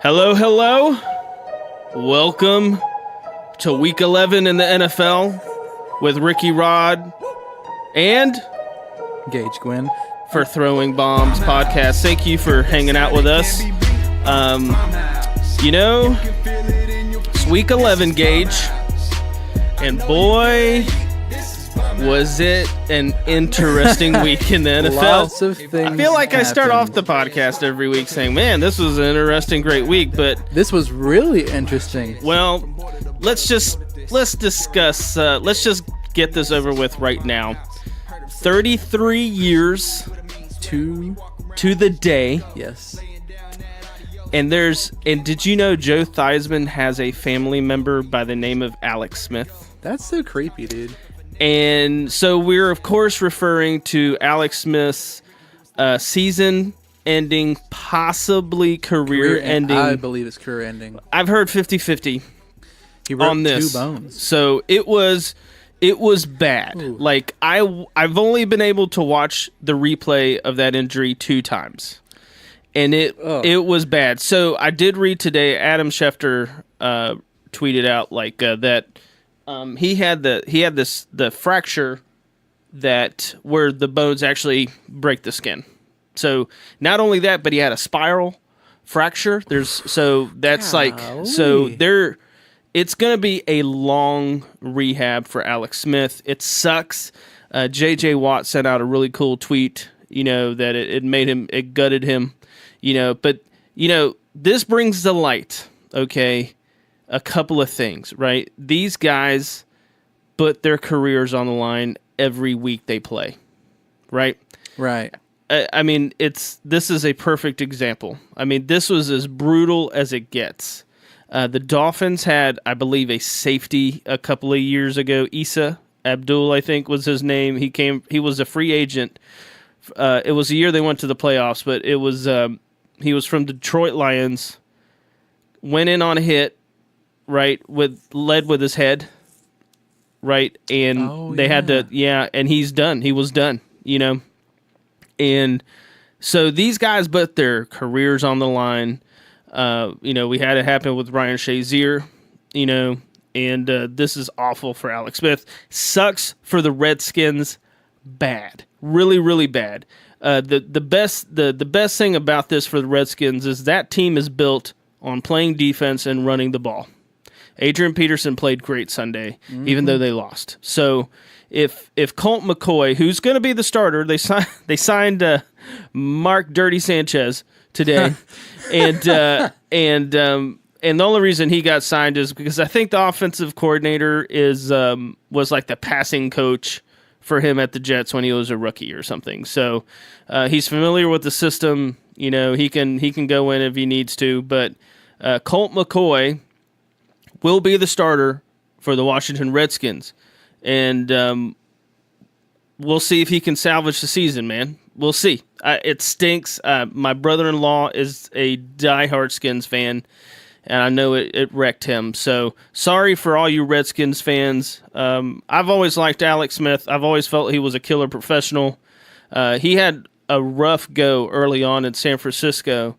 Hello, hello. Welcome to Week 11 in the NFL with Ricky Rod and Gage Gwynn for Throwing Bombs podcast. Thank you for hanging out with us. It's Week 11, Gage, and boy, was it an interesting week in the NFL. Lots of things I feel like I start off happened. the podcast every week saying, man, this was an interesting, great week, but This was really interesting. well, let's just get this over with right now. 33 years Two, to the day, yes. and did you know Joe Theismann has a family member by the name of Alex Smith? That's so creepy, dude. And so we're, of course, referring to Alex Smith's season-ending, possibly career-ending. I believe it's career-ending. I've heard 50-50 He wrote on this. 2 bones. So it was bad. Ooh. Like, I've only been able to watch the replay of that injury 2 times. And it was bad. So I did read today, Adam Schefter tweeted out that he had the fracture that where the bones actually break the skin. So not only that, but he had a spiral fracture. It's going to be a long rehab for Alex Smith. It sucks. J.J. Watt sent out a really cool tweet, that it gutted him, but this brings to light, okay, a couple of things, right? These guys put their careers on the line every week they play, right? Right. This is a perfect example. This was as brutal as it gets. The Dolphins had, I believe, a safety a couple of years ago. Issa Abdul, I think, was his name. He was a free agent. It was the year they went to the playoffs, but it was he was from Detroit Lions. Went in on a hit, right, led with his head, right, and they had to, and he's done. He was done, and so these guys put their careers on the line. We had it happen with Ryan Shazier, and this is awful for Alex Smith. Sucks for the Redskins. Bad, really, really bad. The best thing about this for the Redskins is that team is built on playing defense and running the ball. Adrian Peterson played great Sunday, even though they lost. So if Colt McCoy, who's going to be the starter, they signed Mark Dirty Sanchez today, and the only reason he got signed is because I think the offensive coordinator was like the passing coach for him at the Jets when he was a rookie or something. So he's familiar with the system. He can go in if he needs to. But Colt McCoy will be the starter for the Washington Redskins, and we'll see if he can salvage the season, man. We'll see. It stinks. My brother-in-law is a diehard Skins fan, and I know it wrecked him. So sorry for all you Redskins fans. I've always liked Alex Smith. I've always felt he was a killer professional. He had a rough go early on in San Francisco,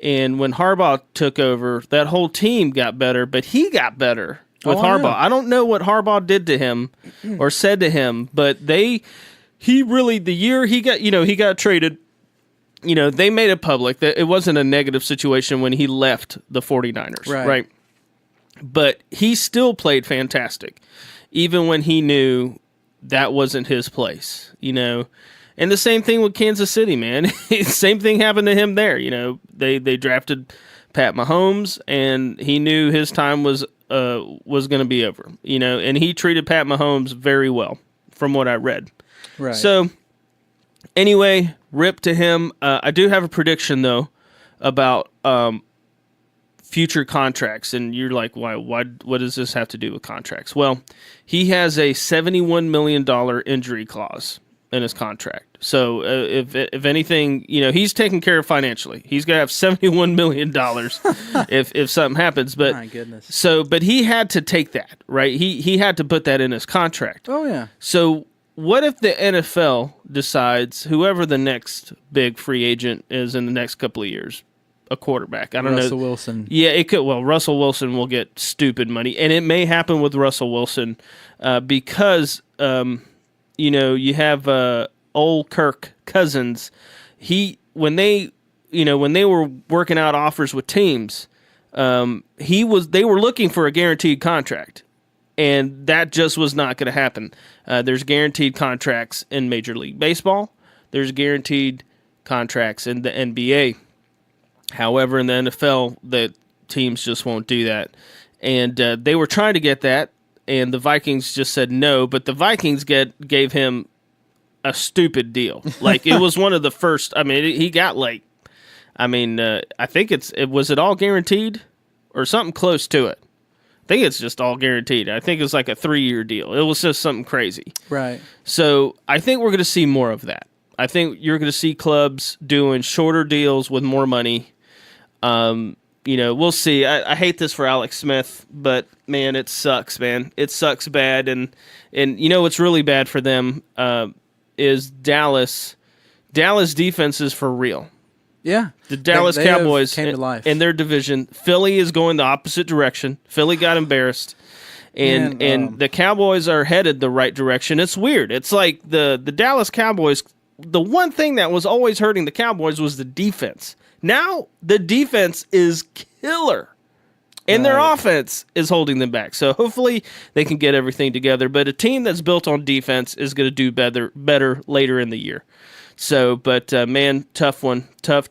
and when Harbaugh took over, that whole team got better, but he got better with Harbaugh. I don't know what Harbaugh did to him or said to him, but the year he got traded, they made it public that it wasn't a negative situation when he left the 49ers, right? But he still played fantastic, even when he knew that wasn't his place, And the same thing with Kansas City, man. Same thing happened to him there. They drafted Pat Mahomes, and he knew his time was going to be over. And he treated Pat Mahomes very well, from what I read. Right. So, anyway, rip to him. I do have a prediction though about future contracts, and you're like, why? What does this have to do with contracts? Well, he has a $71 million injury clause in his contract. So if anything, he's taken care of financially. He's gonna have $71 million if something happens. But my goodness. So, but he had to take that, right? He had to put that in his contract. Oh yeah. So what if the NFL decides whoever the next big free agent is in the next couple of years, a quarterback. I don't know. Russell Wilson. Yeah, it could. Well, Russell Wilson will get stupid money, and it may happen with Russell Wilson because you have old Kirk Cousins. When they were working out offers with teams, they were looking for a guaranteed contract, and that just was not going to happen. There's guaranteed contracts in Major League Baseball. There's guaranteed contracts in the NBA. However, in the NFL, the teams just won't do that. And they were trying to get that, and the Vikings just said no. But the Vikings gave him a stupid deal. Like, it was one of the first. I mean, he got I think was it all guaranteed or something close to it? I think it's just all guaranteed. I think it's like a 3-year deal. It was just something crazy. Right. So I think we're going to see more of that. I think you're going to see clubs doing shorter deals with more money. We'll see. I hate this for Alex Smith, but man, it sucks, man. It sucks bad. And what's really bad for them is Dallas. Dallas defense is for real. Yeah. The Dallas They Cowboys came to life. in their division. Philly is going the opposite direction. Philly got embarrassed. And the Cowboys are headed the right direction. It's weird. It's like the Dallas Cowboys, the one thing that was always hurting the Cowboys was the defense. Now the defense is killer. And their offense is holding them back. So hopefully they can get everything together. But a team that's built on defense is going to do better later in the year. So, but man, tough one. Tough.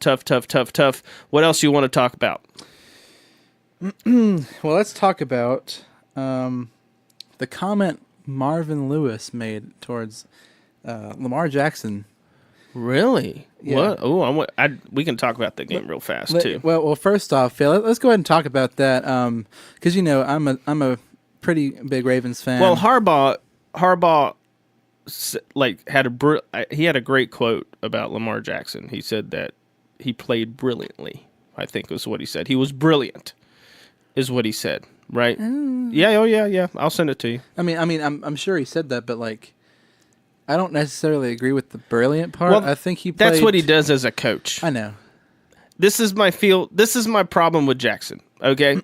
What else do you want to talk about? Well, let's talk about the comment Marvin Lewis made towards Lamar Jackson. Really? Yeah. What? Oh, we can talk about the game real fast too. Well, first off, Phil, let's go ahead and talk about that because I'm a pretty big Ravens fan. Well, Harbaugh he had a great quote about Lamar Jackson. He said that he played brilliantly. I think was what he said. He was brilliant, is what he said. Right? Yeah. Oh, yeah. I'll send it to you. I mean, I'm sure he said that, but I don't necessarily agree with the brilliant part. Well, I think he played... That's what he does as a coach. I know. This is my problem with Jackson. Okay,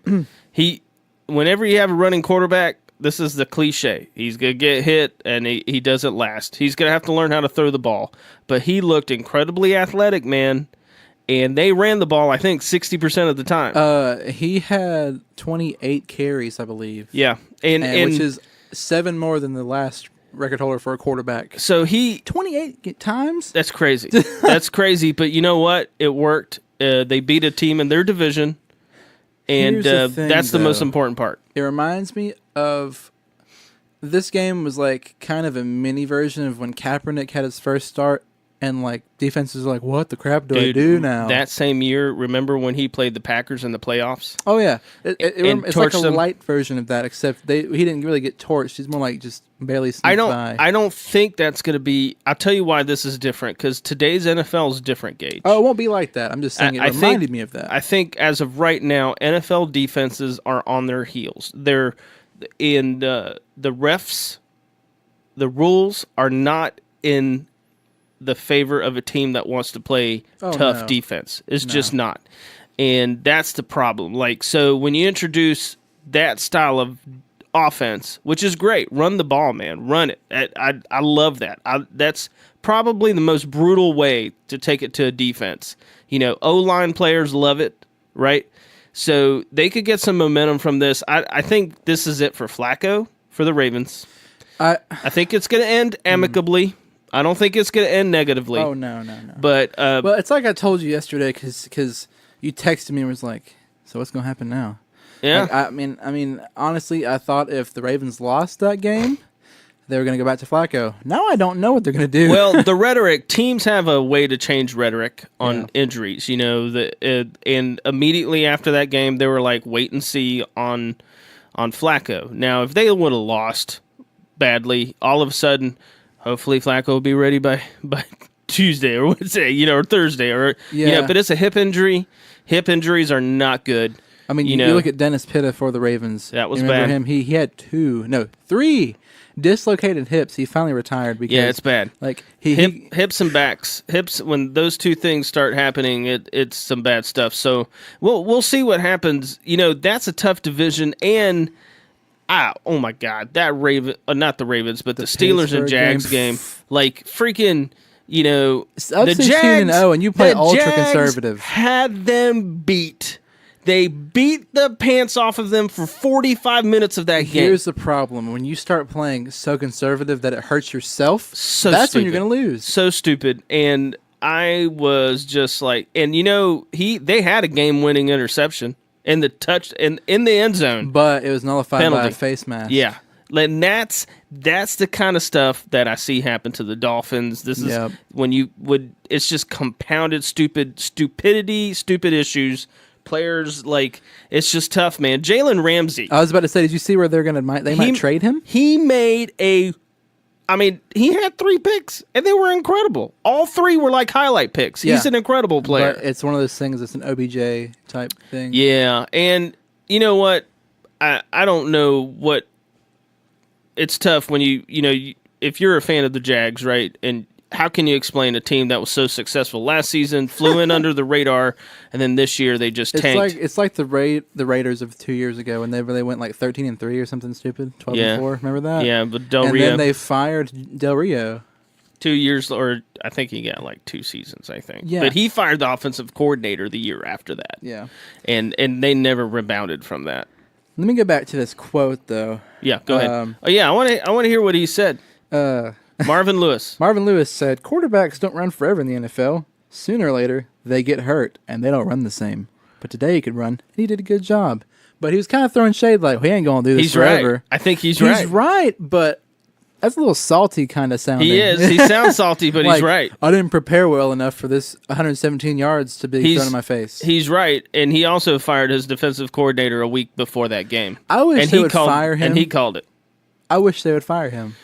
whenever you have a running quarterback, this is the cliche. He's gonna get hit and he doesn't last. He's gonna have to learn how to throw the ball. But he looked incredibly athletic, man. And they ran the ball, I think, 60% of the time. He had 28 carries, I believe. Yeah, and which is 7 more than the last record holder for a quarterback. So 28 times? That's crazy. That's crazy. But you know what? It worked. They beat a team in their division, and that's the most important part. It reminds me of this game was like kind of a mini version of when Kaepernick had his first start, and defenses are like, what the crap do I do now? That same year, remember when he played the Packers in the playoffs? Oh yeah, it's like a them. light version of that, except he didn't really get torched. He's more like just barely sneaked by. I don't think that's going to be. I'll tell you why this is different, because today's NFL is different, Gage. Oh, it won't be like that. I'm just saying it reminded me of that. I think as of right now, NFL defenses are on their heels. They're in the refs. The rules are not in the favor of a team that wants to play tough defense. It's just not. And that's the problem. So when you introduce that style of offense, which is great, run the ball, man. Run it. I love that. That's probably the most brutal way to take it to a defense. O-line players love it, right? So they could get some momentum from this. I think this is it for Flacco, for the Ravens. I think it's going to end amicably. I don't think it's going to end negatively. Oh, no. But well, it's like I told you yesterday because you texted me and was like, so what's going to happen now? Yeah. I mean, honestly, I thought if the Ravens lost that game, they were going to go back to Flacco. Now I don't know what they're going to do. Well, the rhetoric, teams have a way to change rhetoric on injuries, and immediately after that game, they were like, wait and see on Flacco. Now, if they would have lost badly, all of a sudden, hopefully Flacco will be ready by Tuesday or Wednesday, or Thursday, but it's a hip injury. Hip injuries are not good. I mean, you look at Dennis Pitta for the Ravens. That was you remember bad. Him? He had 3 dislocated hips. He finally retired because Yeah, it's bad. Like Hips and backs. Hips, when those two things start happening, it's some bad stuff. So we'll see what happens. That's a tough division, and oh my God, that not the Ravens, but the Steelers and Pittsburgh Jags game, like freaking. I've The seen Jags 2-0, and you play the ultra Jags conservative. Had them beat. They beat the pants off of them for 45 minutes of that game. Here's the problem: when you start playing so conservative that it hurts yourself, So that's stupid. when you're going to lose. So stupid. And I was just like, and they had a game-winning interception in the in the end zone. But it was nullified by Penalty. a face mask. Yeah. And that's the kind of stuff that I see happen to the Dolphins. This is when it's just compounded stupidity, stupid issues. Players, it's just tough, man. Jalen Ramsey. I was about to say, did you see where they might trade him? He made he had 3 picks, and they were incredible. All 3 were like highlight picks. He's an incredible player. But it's one of those things, it's an OBJ type thing. Yeah, and you know what? I don't know what... It's tough when if you're a fan of the Jags, right? And how can you explain a team that was so successful last season, flew in under the radar, and then this year they just tanked? It's like the Raiders of 2 years ago when they went like 13-3 or something stupid, 12-4. Remember that? Yeah, but Del and Rio. then they fired Del Rio. 2 years, or I think he got like 2 seasons, I think. Yeah. But he fired the offensive coordinator the year after that. Yeah. And they never rebounded from that. Let me go back to this quote though. Yeah, go ahead. I want to hear what he said. Marvin Lewis. Marvin Lewis said, "Quarterbacks don't run forever in the NFL. Sooner or later, they get hurt, and they don't run the same. But today he could run, and he did a good job." But he was kind of throwing shade like, he ain't going to do this forever. Right. I think he's right. He's right, but that's a little salty kind of sounding. He is. He sounds salty, but he's right. I didn't prepare well enough for this 117 yards to be thrown in my face. He's right, and he also fired his defensive coordinator a week before that game. I wish they would fire him. And he called it. I wish they would fire him.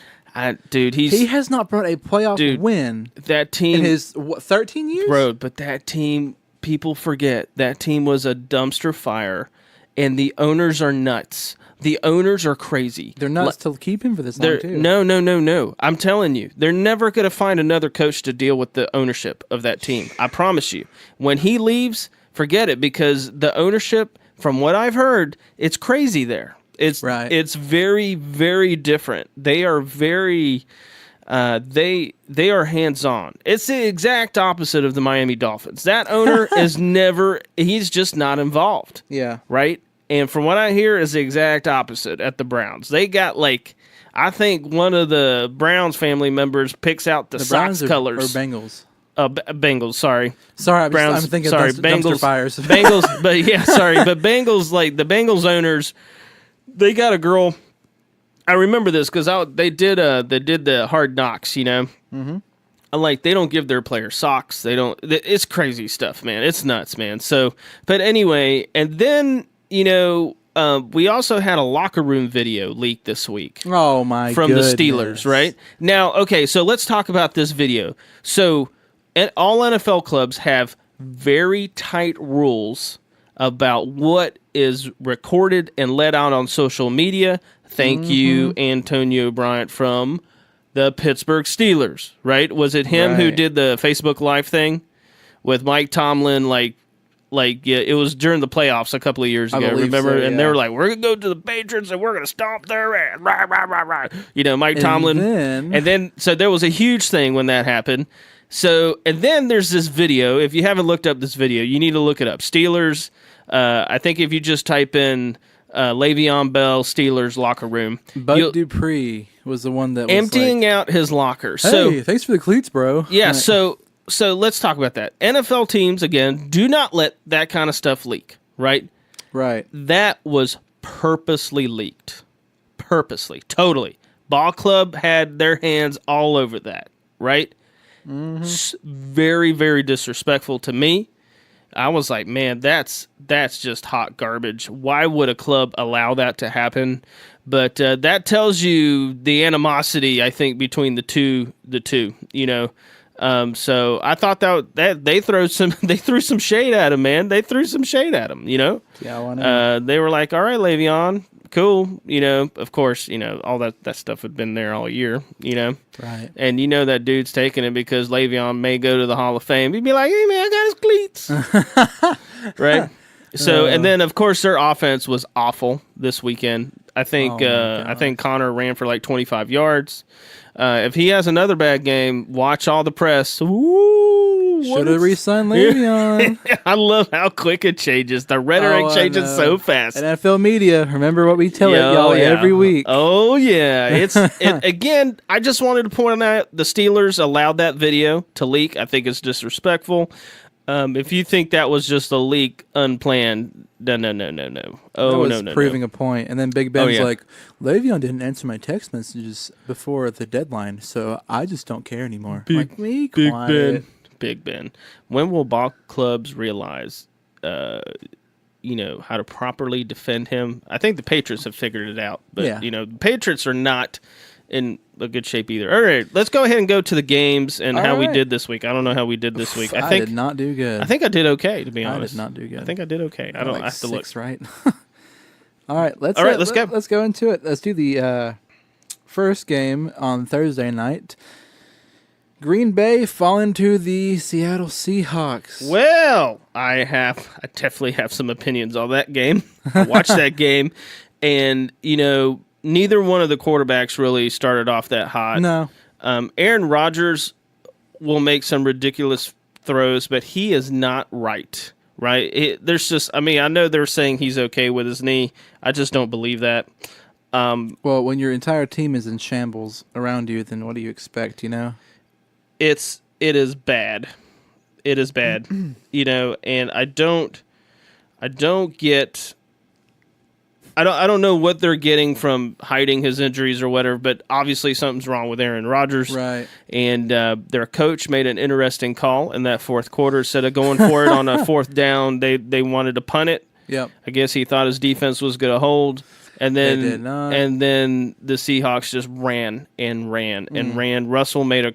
He has not brought a playoff win. That team in his 13 years. Bro, but that team, people forget that team was a dumpster fire, and the owners are nuts. The owners are crazy. They're nuts to keep him for this long too. No. I'm telling you, they're never going to find another coach to deal with the ownership of that team. I promise you. When he leaves, forget it, because the ownership, from what I've heard, it's crazy there. It's very, very different. They are very they are hands-on. It's the exact opposite of the Miami Dolphins. That owner he's just not involved. Yeah. Right? And from what I hear is the exact opposite at the Browns. They got I think one of the Browns family members picks out the socks colors. Or Bengals. Bengals, sorry. Sorry, Browns, I'm thinking sorry, dumpster fires. Bengals, but yeah, sorry. But Bengals, the Bengals owners, they got a girl. I remember this because they did the Hard Knocks, Mm-hmm. They don't give their players socks. They don't. It's crazy stuff, man. It's nuts, man. So, but anyway, and then we also had a locker room video leaked this week. Oh my! From the Steelers, right? Now, okay, so let's talk about this video. So, all NFL clubs have very tight rules about what is recorded and let out on social media. Thank you, Antonio Bryant from the Pittsburgh Steelers, right? Was it him who did the Facebook Live thing with Mike Tomlin? It was during the playoffs a couple of years ago, remember? And they were like, we're going to go to the Patriots and we're going to stomp their ass. Rah, rah, rah, rah. Mike Tomlin. And then, so there was a huge thing when that happened. So, and then there's this video. If you haven't looked up this video, you need to look it up. Steelers, I think if you just type in Le'Veon Bell, Steelers locker room. Bud Dupree was the one that was emptying out his locker. Hey, thanks for the cleats, bro. Yeah, so let's talk about that. NFL teams, again, do not let that kind of stuff leak, right? Right. That was purposely leaked. Purposely. Totally. Ball Club had their hands all over that, right? Mm-hmm. Very, very disrespectful to me. I was like, man, that's just hot garbage. Why would a club allow that to happen? But that tells you the animosity, I think, between the two. So I thought that they threw some shade at him, man. They threw some shade at him, Yeah, why not? They were like, all right, Le'Veon, cool. Of course, all that stuff had been there all year, Right. And that dude's taking it because Le'Veon may go to the Hall of Fame. He'd be like, hey, man, I got his cleats. Right? So, and then, of course, their offense was awful this weekend. I think Connor ran for like 25 yards. If he has another bad game, watch all the press. Ooh, should have re-signed Le'Veon. I love how quick it changes. The rhetoric changes so fast. And NFL media, remember what we tell y'all every week. Oh yeah, again. I just wanted to point out the Steelers allowed that video to leak. I think it's disrespectful. If you think that was just a leak unplanned, no. Oh, no. Proving a point. And then Big Ben's like, Le'Veon didn't answer my text messages before the deadline, so I just don't care anymore. Big Ben. When will ball clubs realize, how to properly defend him? I think the Patriots have figured it out, but the Patriots are not in a good shape either. All right, let's go ahead and go to the games and how we did this week. I don't know how we did this week. I did not do good. I think I did okay, to be honest. I did not do good. I think I did okay. I don't have to look. Right. All right, let's go. Let's go into it. Let's do the first game on Thursday night. Green Bay falling to the Seattle Seahawks. Well, I definitely have some opinions on that game. I watched that game, and neither one of the quarterbacks really started off that hot. No. Aaron Rodgers will make some ridiculous throws, but he is not right. Right? I know they're saying he's okay with his knee. I just don't believe that. Well, when your entire team is in shambles around you, then what do you expect, It is bad. It is bad. And I don't get... I don't know what they're getting from hiding his injuries or whatever, but obviously something's wrong with Aaron Rodgers. Right. And their coach made an interesting call in that fourth quarter. Instead of going for it on a fourth down, they wanted to punt it. Yep. I guess he thought his defense was going to hold. And then they did not. And then the Seahawks just ran. Russell made a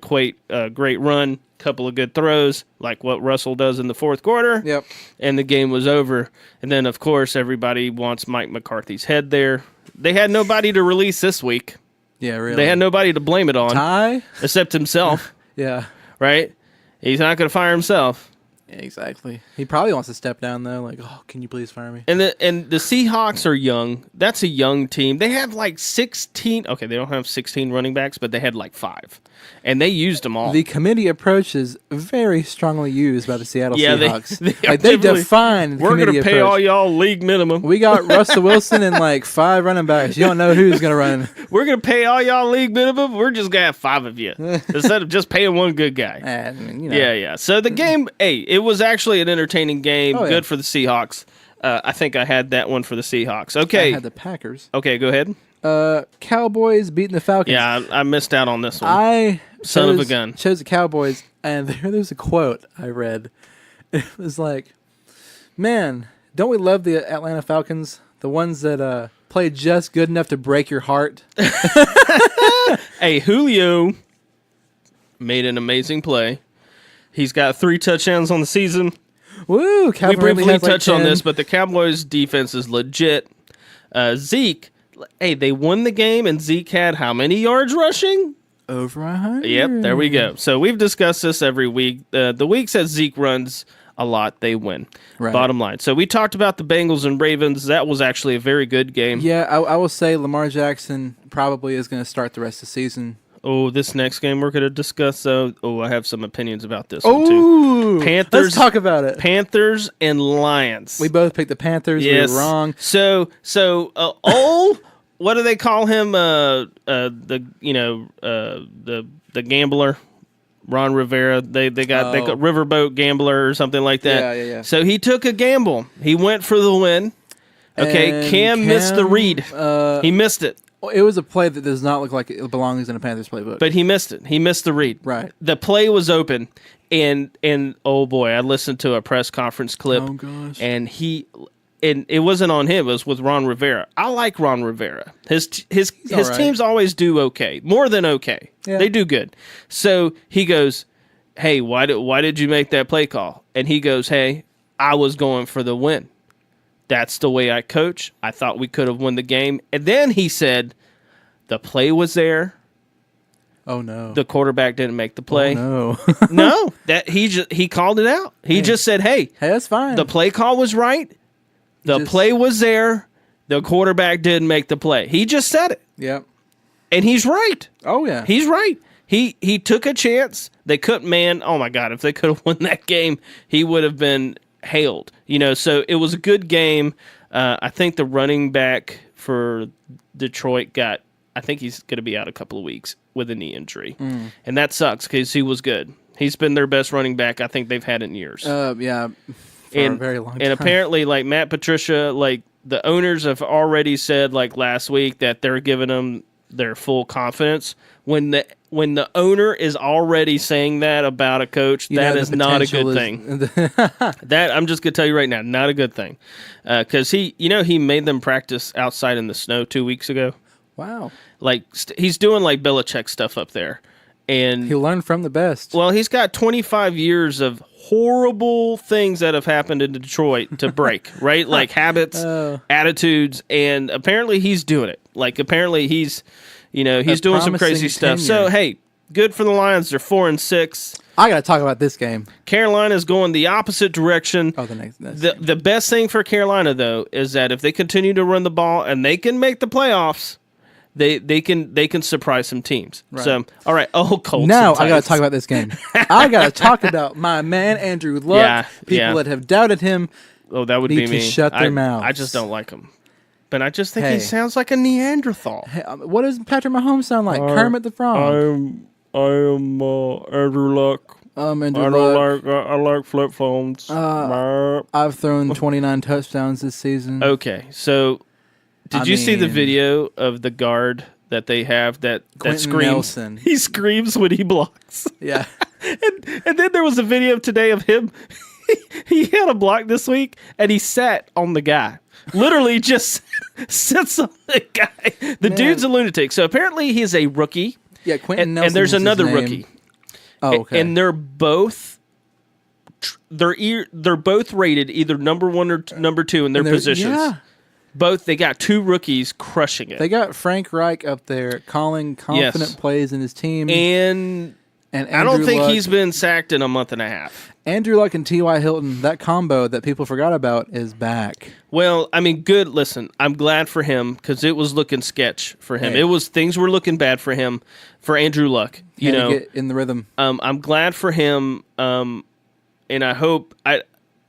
great run, couple of good throws, like what Russell does in the fourth quarter. Yep. And the game was over. And then, of course, everybody wants Mike McCarthy's head there. They had nobody to release this week. Yeah, really. They had nobody to blame it on. Ty? Except himself. Yeah. Right? He's not going to fire himself. Yeah, exactly. He probably wants to step down, though. Like, can you please fire me? And the Seahawks are young. That's a young team. They have like 16. Okay, they don't have 16 running backs, but they had like 5. And they used them all. The committee approach is very strongly used by the Seattle Seahawks. They define the we're going to pay all y'all league minimum. We got Russell Wilson and like 5 running backs. You don't know who's going to run. We're going to pay all y'all league minimum. We're just going to have 5 of you instead of just paying one good guy. Yeah. So the game, it was actually an entertaining game. Oh, yeah. Good for the Seahawks. I think I had that one for the Seahawks. Okay. I had the Packers. Okay, go ahead. Cowboys beating the Falcons. Yeah, I missed out on this one. I Son of a gun. Chose the Cowboys, and there's a quote I read. It was like, man, don't we love the Atlanta Falcons? The ones that play just good enough to break your heart. Hey, Julio made an amazing play. He's got 3 touchdowns on the season. Woo! We briefly touched on this, but the Cowboys' defense is legit. Zeke, they won the game, and Zeke had how many yards rushing? Over 100. Yep, there we go. So we've discussed this every week. The weeks that Zeke runs a lot, they win. Right. Bottom line. So we talked about the Bengals and Ravens. That was actually a very good game. Yeah, I will say Lamar Jackson probably is going to start the rest of the season. Oh, this next game we're going to discuss, though. Oh, I have some opinions about this one, too. Panthers. Let's talk about it. Panthers and Lions. We both picked the Panthers. Yes. We were wrong. So what do they call him? The gambler, Ron Rivera. They got Riverboat Gambler or something like that. Yeah. So he took a gamble. He went for the win. Okay, And Cam missed the read. He missed it. It was a play that does not look like it belongs in a Panthers playbook. But he missed it. He missed the read. Right. The play was open, and oh boy, I listened to a press conference clip. Oh gosh. And it wasn't on him. It was with Ron Rivera. I like Ron Rivera. His right. teams always do okay, more than okay. Yeah. They do good. So he goes, "Hey, why did you make that play call?" And he goes, "Hey, I was going for the win." That's the way I coach. I thought we could have won the game. And then he said, the play was there. Oh no! The quarterback didn't make the play. Oh, no, no, that he called it out. He just said, "Hey, that's fine. The play call was right. The play was there. The quarterback didn't make the play." He just said it. Yep. And he's right. Oh yeah, he's right. He took a chance. They couldn't. Man, oh my God! If they could have won that game, he would have been hailed. So it was a good game. I think the running back for Detroit I think he's going to be out a couple of weeks with a knee injury. And that sucks because he was good. He's been their best running back I think they've had in years. Yeah, for a very long time. And apparently, like Matt Patricia, like the owners have already said like last week that they're giving him their full confidence. When the owner is already saying that about a coach, that is not a good thing. That I'm just gonna tell you right now, not a good thing, because he made them practice outside in the snow 2 weeks ago. Wow, like he's doing like Belichick stuff up there, and he learned from the best. Well, he's got 25 years of horrible things that have happened in Detroit to break, right? Like habits, attitudes, and apparently he's doing it. Like apparently he's doing some crazy stuff. So hey, good for the Lions. They're 4-6. I got to talk about this game. Carolina's going the opposite direction. Oh, the best thing for Carolina though is that if they continue to run the ball and they can make the playoffs, they can surprise some teams. Right. So all right, Colts. Now I got to talk about this game. I got to talk about my man Andrew Luck. People that have doubted him. Oh, that would be me. Shut their mouths. I just don't like him. But I just think he sounds like a Neanderthal. Hey, what does Patrick Mahomes sound like? Kermit the Frog. I am Andrew Luck. Andrew Luck. I like flip phones. I've thrown 29 touchdowns this season. Okay, so did you see the video of the guard that they have that screams? Nelson. He screams when he blocks. Yeah. and then there was a video today of him. He had a block this week, and he sat on the guy. Literally just sits on the guy. The dude's a lunatic. So apparently he's a rookie. Yeah, Quentin Nelson. And there's another rookie. Oh, okay. And they're both rated either number 1 or number 2 in their positions. Yeah. Both, they got 2 rookies crushing it. They got Frank Reich up there calling confident plays in his team. And I don't think he's been sacked in a month and a half. Andrew Luck and T.Y. Hilton, that combo that people forgot about, is back. Well, I mean, good. Listen, I'm glad for him because it was looking sketch for him. Hey. Things were looking bad for him, for Andrew Luck. To get in the rhythm. I'm glad for him, and I hope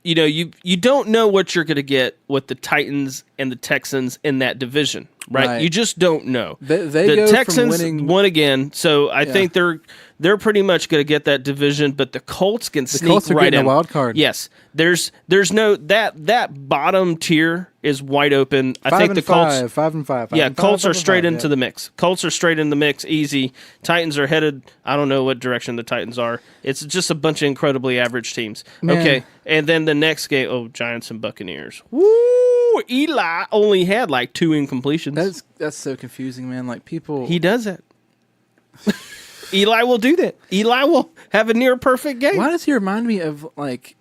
you don't know what you're going to get with the Titans and the Texans in that division, right? You just don't know. The Texans won again, so I think they're pretty much going to get that division, but the Colts can sneak right in. The Colts are getting a wild card. Yes, there's no that bottom tier is wide open. I think the Colts 5-5. Yeah, Colts are straight into the mix. Colts are straight in the mix, easy. Titans are headed. I don't know what direction the Titans are. It's just a bunch of incredibly average teams. Man. Okay, and then the next game, Giants and Buccaneers. Woo! Eli only had like 2 incompletions. That's so confusing, man. Like people, he does it. Eli will do that. Eli will have a near perfect game. Why does he remind me of like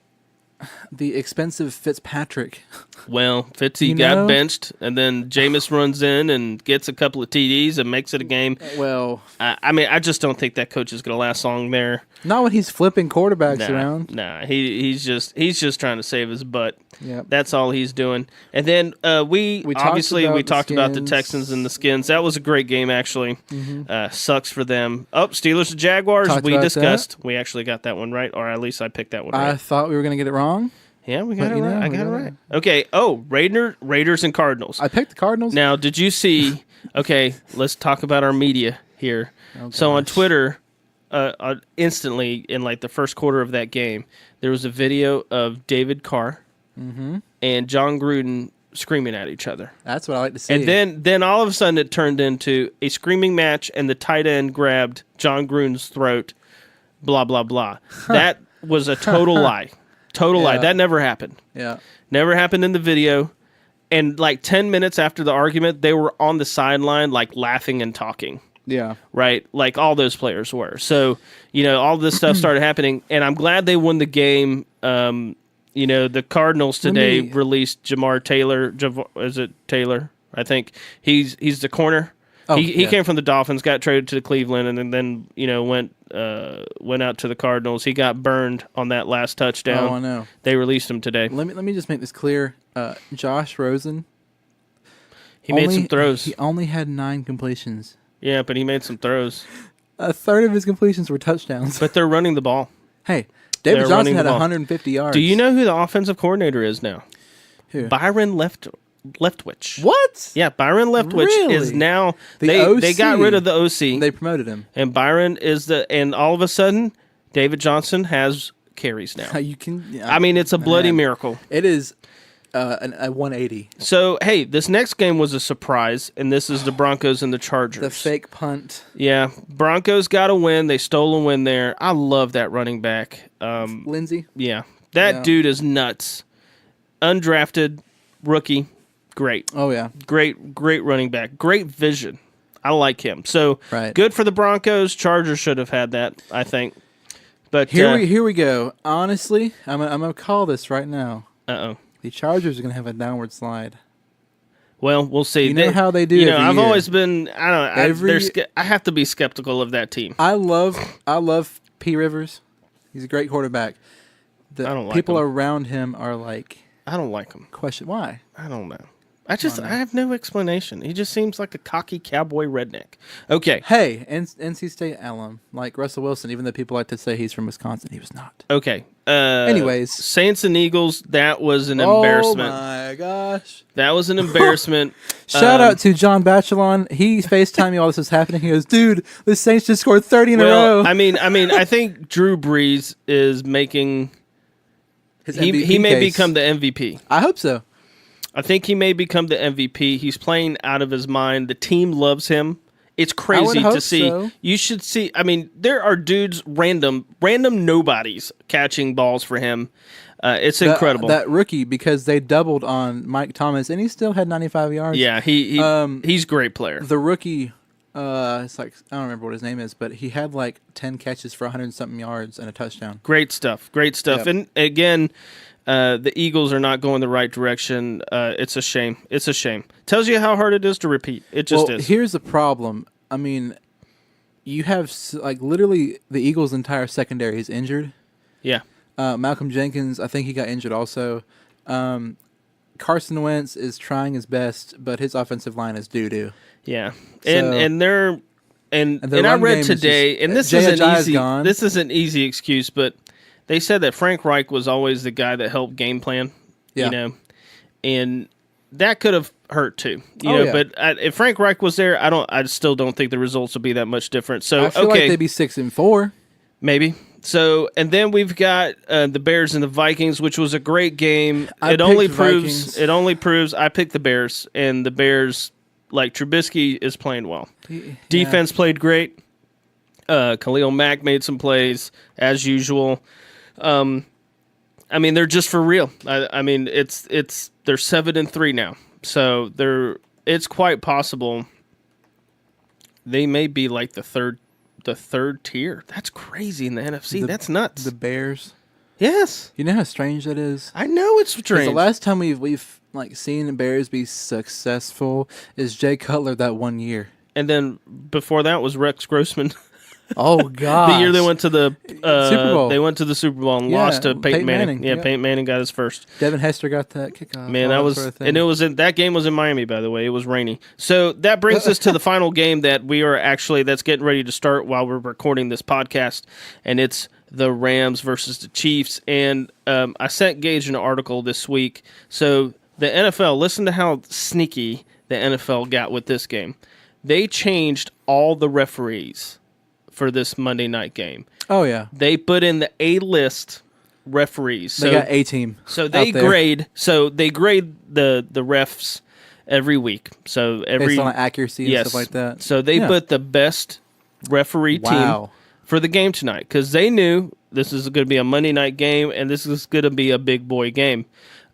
the expensive Fitzpatrick? Well, Fitzy got benched, and then Jameis runs in and gets a couple of TDs and makes it a game. Well, I mean, I just don't think that coach is going to last long there. Not when he's flipping quarterbacks around. Nah, he's just trying to save his butt. Yeah, that's all he's doing. And then we talked about the Texans and the Skins. That was a great game, actually. Mm-hmm. Sucks for them. Steelers and Jaguars. We discussed. We actually got that one right, or at least I picked that one right. I thought we were going to get it wrong. Yeah, we got it right. I got it right. Okay. Raiders and Cardinals. I picked the Cardinals. Now, did you see? Okay, let's talk about our media here. So on Twitter, instantly in like the first quarter of that game, there was a video of David Carr and John Gruden screaming at each other. That's what I like to see. And then all of a sudden it turned into a screaming match, and the tight end grabbed John Gruden's throat. Blah blah blah. That was a total lie. Total lie. That never happened. Yeah. Never happened in the video. And like 10 minutes after the argument, they were on the sideline like laughing and talking. Yeah. Right? Like all those players were. So, all this stuff started happening. And I'm glad they won the game. The Cardinals today released Jamar Taylor. Is it Taylor? I think he's the corner. Oh, he came from the Dolphins, got traded to Cleveland, and then went out to the Cardinals. He got burned on that last touchdown. Oh, I know. They released him today. Let me just make this clear. Josh Rosen. He made some throws. He only had 9 completions. Yeah, but he made some throws. A third of his completions were touchdowns. But they're running the ball. Hey, David Johnson had 150 yards. Do you know who the offensive coordinator is now? Who? Byron Leftwich. What? Yeah, Byron Leftwich is now. OC. They got rid of the OC. They promoted him. And Byron is and all of a sudden, David Johnson has carries now. You can. I mean, it's a bloody miracle. It is a 180. So, hey, this next game was a surprise, and this is the Broncos and the Chargers. The fake punt. Yeah, Broncos got a win. They stole a win there. I love that running back. Lindsey? Yeah. That dude is nuts. Undrafted, rookie, great. Oh, yeah. Great running back. Great vision. I like him. So, good for the Broncos. Chargers should have had that, I think. But here we go. Honestly, I'm gonna call this right now. Uh-oh. The Chargers are going to have a downward slide. Well, we'll see. You know how they do. I've always been. I don't know. I have to be skeptical of that team. I love P. Rivers. He's a great quarterback. I don't like people him. Around him are like. I don't like him. Question why? I don't know. I have no explanation. He just seems like a cocky cowboy redneck. Okay. Hey, NC State alum, like Russell Wilson, even though people like to say he's from Wisconsin, he was not. Okay. Anyways. Saints and Eagles, that was an embarrassment. Oh, my gosh. That was an embarrassment. Shout out to John Bachelon. He FaceTimed me while this was happening. He goes, dude, the Saints just scored 30 in a row. I mean, I think Drew Brees is making... He may become the MVP. I hope so. I think he may become the MVP. He's playing out of his mind. The team loves him. It's crazy to see. So. You should see. I mean, there are dudes, random nobodies catching balls for him. It's incredible. That rookie, because they doubled on Mike Thomas, and he still had 95 yards. Yeah, he's a great player. The rookie, it's like I don't remember what his name is, but he had like 10 catches for 100-something yards and a touchdown. Great stuff. Yep. And again. The Eagles are not going the right direction. It's a shame. Tells you how hard it is to repeat. It just is. Here's the problem. I mean, you have literally the Eagles' entire secondary is injured. Yeah. Malcolm Jenkins, I think he got injured also. Carson Wentz is trying his best, but his offensive line is doo-doo. Yeah. And they're and I read today, and this is an easy excuse, but they said that Frank Reich was always the guy that helped game plan, and that could have hurt too, But if Frank Reich was there, I still don't think the results would be that much different. So I feel like they'd be 6-4, maybe. So and then we've got the Bears and the Vikings, which was a great game. It only proves I picked the Bears, and the Bears, like Trubisky, is playing well. Yeah. Defense played great. Khalil Mack made some plays as usual. I mean, they're just for real. I mean, they're 7-3 now, so it's quite possible they may be like the third tier. That's crazy in the NFC. That's nuts. The Bears. Yes. You know how strange that is? I know it's strange. The last time we've seen the Bears be successful is Jay Cutler that one year. And then before that was Rex Grossman. Oh God! The year they went to the Super Bowl. They went to the Super Bowl and lost to Peyton Manning. Yeah, yep. Peyton Manning got his first. Devin Hester got that kickoff. Man, that game was in Miami, by the way. It was rainy. So that brings us to the final game that that's getting ready to start while we're recording this podcast, and it's the Rams versus the Chiefs. And I sent Gage an article this week. So the NFL, listen to how sneaky the NFL got with this game. They changed all the referees for this Monday night game. Oh, yeah. They put in the A-list referees. So, they got A-team. So they grade the refs every week. So based on accuracy and stuff like that. So they put the best referee team for the game tonight because they knew this is going to be a Monday night game and this is going to be a big boy game.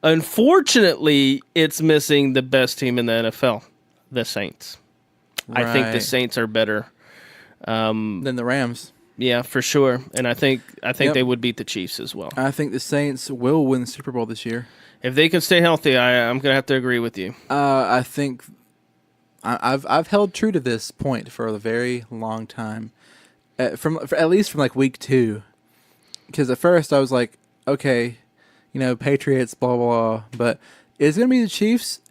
Unfortunately, it's missing the best team in the NFL, the Saints. Right. I think the Saints are better. Than the Rams. Yeah, for sure. And I think they would beat the Chiefs as well. I think the Saints will win the Super Bowl this year. If they can stay healthy, I'm going to have to agree with you. I think I've held true to this point for a very long time, at least from like week 2, because at first I was like, okay, Patriots, blah blah blah, but it's going to be the Chiefs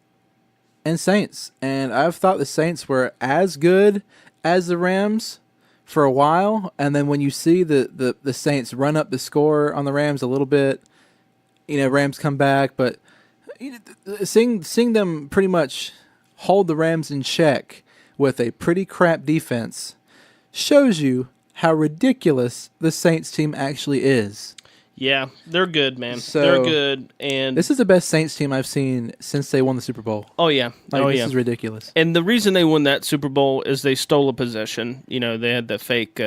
and Saints, and I've thought the Saints were as good as the Rams for a while, and then when you see the Saints run up the score on the Rams a little bit, Rams come back, but seeing them pretty much hold the Rams in check with a pretty crap defense shows you how ridiculous the Saints team actually is. Yeah, they're good, man. So, they're good, and this is the best Saints team I've seen since they won the Super Bowl. Oh yeah, this is ridiculous. And the reason they won that Super Bowl is they stole a possession. They had the fake.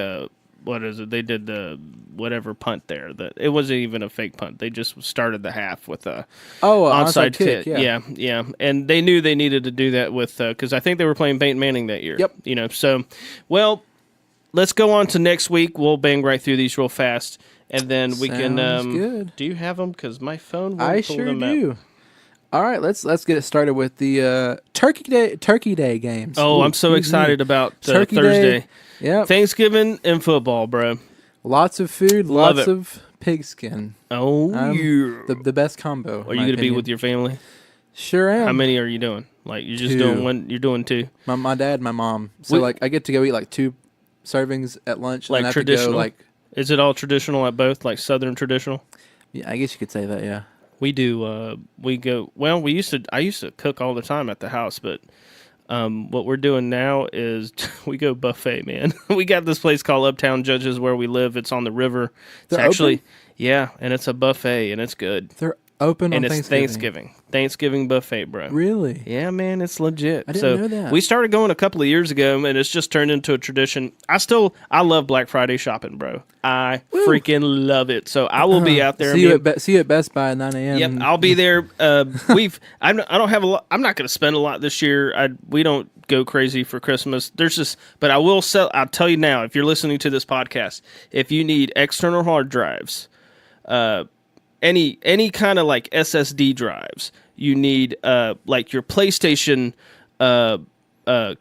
What is it? They did the whatever punt there. That it wasn't even a fake punt. They just started the half with a onside kick. Yeah. And they knew they needed to do that with because I think they were playing Peyton Manning that year. Yep. So, well, let's go on to next week. We'll bang right through these real fast. And then we can. Good. Do you have them? Because my phone. I sure do. All right, let's get it started with the Turkey Day games. Oh, I'm so excited about Thursday. Day. Yeah, Thanksgiving and football, bro. Lots of food, lots of pigskin. Oh, yeah. The best combo. Are you going to be with your family? Sure am. How many are you doing? Like you're just doing one? You're doing 2. My dad, my mom. So I get to go eat like 2 servings at lunch. Like and I have traditional. To go, is it all traditional at both? Like Southern traditional? Yeah, I guess you could say that. Yeah. We do. We go. Well, I used to cook all the time at the house, but what we're doing now is we go buffet. Man, we got this place called Uptown Judges where we live. It's on the river. It's actually open? Yeah, and it's a buffet and it's good. They're open and on it's Thanksgiving buffet, bro. Really? Yeah, man, it's legit. I didn't know that. We started going a couple of years ago, and it's just turned into a tradition. I love Black Friday shopping, bro. I freaking love it. So I will be out there. See you at Best Buy at 9 a.m. Yep, I'll be there. I don't have a lot. I'm not going to spend a lot this year. We don't go crazy for Christmas. But I will sell. I'll tell you now, if you're listening to this podcast, if you need external hard drives, any kind of like SSD drives, you need like your PlayStation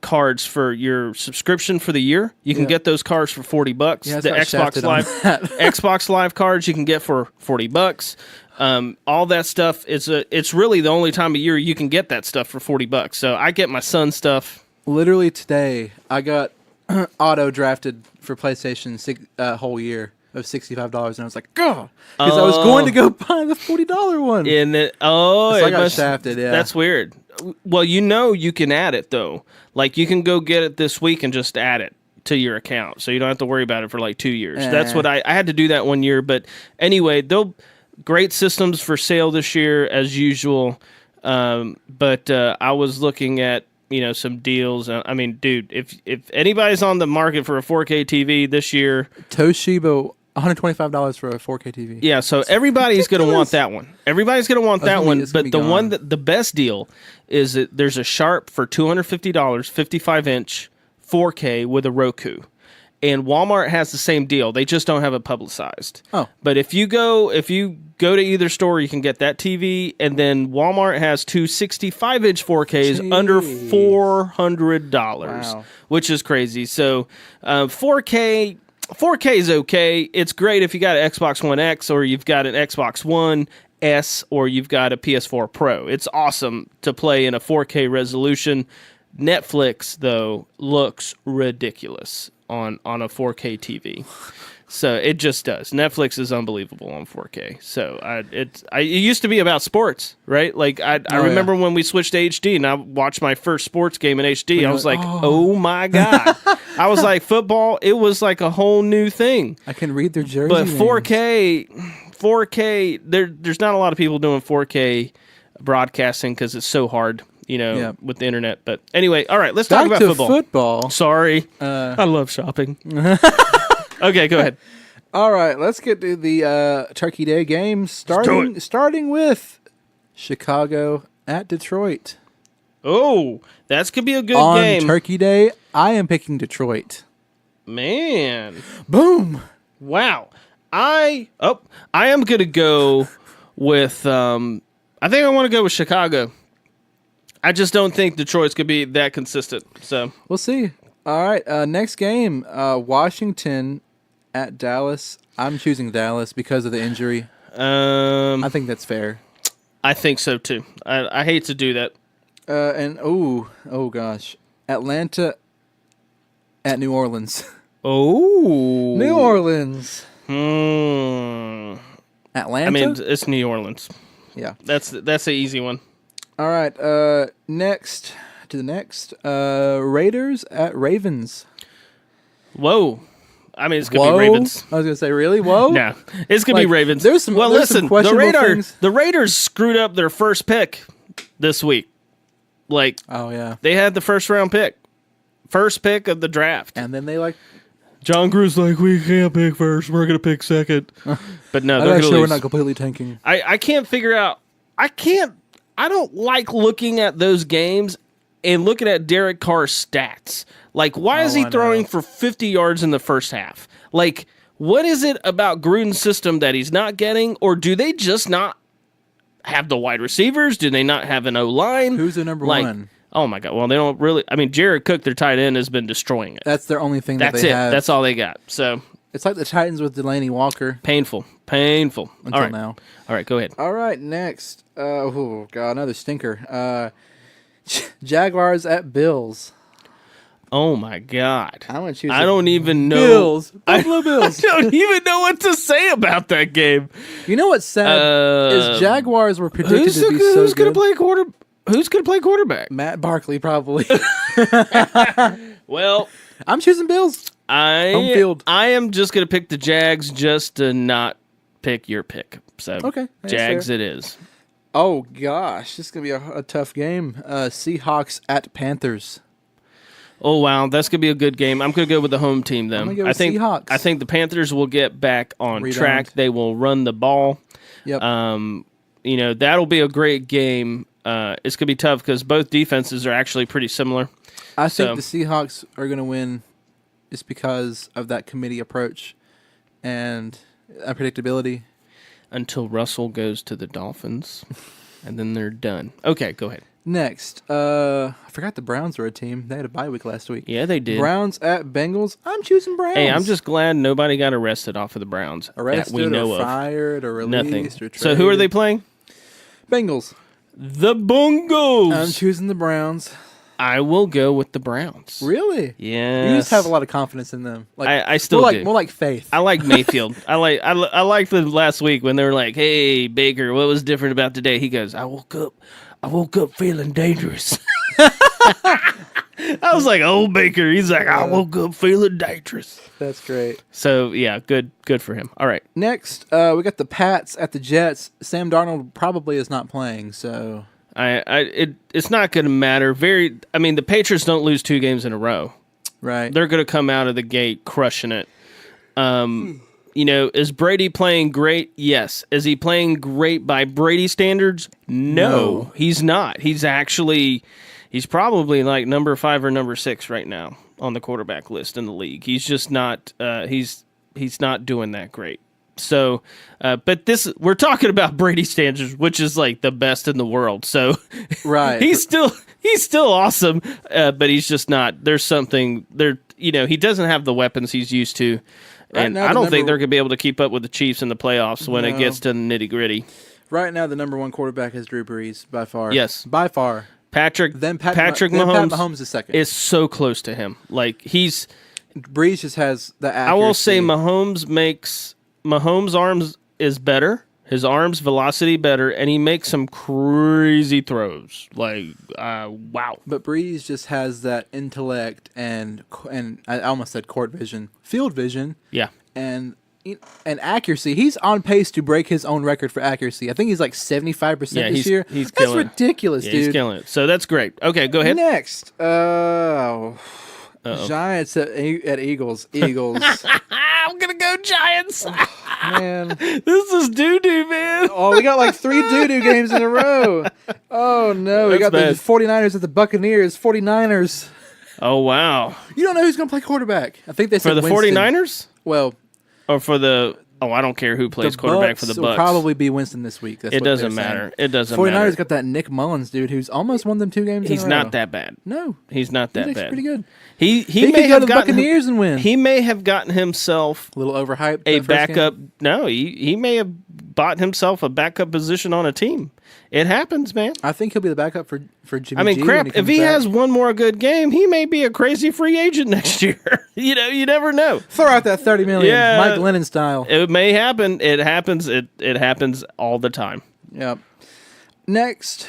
cards for your subscription for the year. You can get those cards for $40. Yeah, the Xbox Live cards you can get for $40. All that stuff it's really the only time of year you can get that stuff for $40. So I get my son's stuff. Literally today, I got auto drafted for PlayStation whole year of $65, and I was like, God, because I was going to go buy the $40 one. And so I got shafted. Yeah, that's weird. Well, you can add it though. Like you can go get it this week and just add it to your account, so you don't have to worry about it for like 2 years. That's what I had to do that 1 year. But anyway, great systems for sale this year as usual. But I was looking at some deals. I mean, dude, if anybody's on the market for a 4K TV this year, Toshiba. $125 for a 4K TV. Yeah, so everybody's going to want that one. Everybody's going to want that one. But the best deal is that there's a Sharp for $250, 55-inch 4K with a Roku. And Walmart has the same deal. They just don't have it publicized. Oh. But if you go to either store, you can get that TV. And then Walmart has 2 65-inch 4Ks under $400, which is crazy. So 4K is okay. It's great if you got an Xbox One X or you've got an Xbox One S or you've got a PS4 Pro. It's awesome to play in a 4K resolution. Netflix, though, looks ridiculous on a 4K TV. So it just does. Netflix is unbelievable on 4K. So it used to be about sports, right? Like I remember when we switched to HD and I watched my first sports game in HD. I was like, oh my God. I was like, football, it was like a whole new thing. I can read their jersey. But 4K, there's not a lot of people doing 4K broadcasting because it's so hard, with the internet. But anyway, all right, let's talk about football. Sorry. I love shopping. Okay, go ahead. All right, let's get to the Turkey Day game. Starting with Chicago at Detroit. Oh, that could be a good game. game. On Turkey Day, I am picking Detroit. Man. Boom. Wow. I am going to go with I think I want to go with Chicago. I just don't think Detroit's going to be that consistent. So we'll see. All right, next game, Washington at Dallas. I'm choosing Dallas because of the injury. I think that's fair. I think so too. I hate to do that. And oh gosh, Atlanta at New Orleans. Oh, New Orleans. Atlanta. I mean, it's New Orleans. Yeah, that's an easy one. All right. Next to the next. Raiders at Ravens. Whoa. I mean, it's gonna be Ravens. I was gonna say, really? Whoa. No, it's gonna be Ravens. There's some. Listen, things. the Raiders screwed up their first pick this week. Like, oh yeah, they had the first pick of the draft, and then they John Gru's like, we can't pick first. We're gonna pick second. But no, they're sure we're not completely tanking. I can't figure out. I don't like looking at those games and looking at Derek Carr's stats. Like, why is he throwing for 50 yards in the first half? Like, what is it about Gruden's system that he's not getting? Or do they just not have the wide receivers? Do they not have an O-line? Who's the number one? Oh, my God. Well, they don't really. I mean, Jared Cook, their tight end, has been destroying it. That's their only thing that they have. That's all they got. So it's like the Titans with Delaney Walker. Painful. Until now. All right, go ahead. All right, next. Oh, God, another stinker. Jaguars at Bills. Oh my God! I'm gonna choose. I don't even know. Bills. Buffalo Bills. I don't even know what to say about that game. You know what's sad is Jaguars were predicted to be so who's good. Who's gonna play quarterback? Matt Barkley probably. Well, I'm choosing Bills. Home field. I am just gonna pick the Jags just to not pick your pick. So okay, Jags fair. it is. Oh gosh, this is gonna be a tough game. Seahawks at Panthers. Oh wow, that's gonna be a good game. I'm gonna go with the home team then. I'm gonna go with Seahawks. I think the Panthers will get back on track. They will run the ball. Yep. That'll be a great game. It's gonna be tough because both defenses are actually pretty similar. I think the Seahawks are gonna win, just because of that committee approach and unpredictability. Until Russell goes to the Dolphins, and then they're done. Okay, go ahead. Next, I forgot the Browns were a team. They had a bye week last week. Yeah, they did. Browns at Bengals. I'm choosing Browns. Hey, I'm just glad nobody got arrested off of the Browns. Arrested, that we know or fired, or released, nothing. or traded. So who are they playing? Bengals. The Bungles. I'm choosing the Browns. I will go with the Browns. Really? Yeah. You just have a lot of confidence in them. Like I still do. More like faith. I like Mayfield. I like the last week when they were like, "Hey Baker, what was different about today?" He goes, "I woke up feeling dangerous." I was like, "Oh Baker," he's like, "I woke up feeling dangerous." That's great. So yeah, good for him. All right. Next, we got the Pats at the Jets. Sam Darnold probably is not playing, so it's not going to matter. The Patriots don't lose 2 games in a row. Right. They're going to come out of the gate crushing it. Is Brady playing great? Yes. Is he playing great by Brady standards? No. He's not. He's probably like number 5 or number 6 right now on the quarterback list in the league. He's just not. He's not doing that great. So, but we're talking about Brady standards, which is like the best in the world. So, right, he's still awesome, but he's just not. There's something there. He doesn't have the weapons he's used to, and I don't think they're going to be able to keep up with the Chiefs in the playoffs when it gets to the nitty gritty. Right now, the number 1 quarterback is Drew Brees by far. Yes, by far. Patrick Mahomes is second. Is so close to him. Like Brees just has the accuracy. I will say Mahomes' arms is better. His arms velocity better, and he makes some crazy throws. Like, wow. But Breeze just has that intellect and I almost said court vision, field vision. Yeah. And accuracy. He's on pace to break his own record for accuracy. I think he's like 75% this year. That's ridiculous, dude. He's killing it. So that's great. Okay, go ahead. Next. Giants at Eagles. I'm going to go Giants. Man. This is doo-doo, man. Oh, we got like 3 doo-doo games in a row. Oh, no. We got the 49ers at the Buccaneers. 49ers. Oh, wow. You don't know who's going to play quarterback. I think they said For the Winston. 49ers? Well, or for the... Oh, I don't care who plays quarterback for the Bucs. Will probably be Winston this week. That's it doesn't matter. It doesn't 49ers matter. 49ers got that Nick Mullins dude who's almost won them 2 games He's in a row. not that bad. No. He's not that He's bad. pretty good. He could may go have to the gotten Buccaneers and win. He may have gotten himself a little overhyped. A backup. No, he may have bought himself a backup position on a team. It happens, man. I think he'll be the backup for Jimmy I mean, G crap, when if he back. has one more good game, he may be a crazy free agent next year. You never know. Throw out that $30 million, Yeah, Mike Lennon style. It may happen. It happens. It happens all the time. Yep. Next,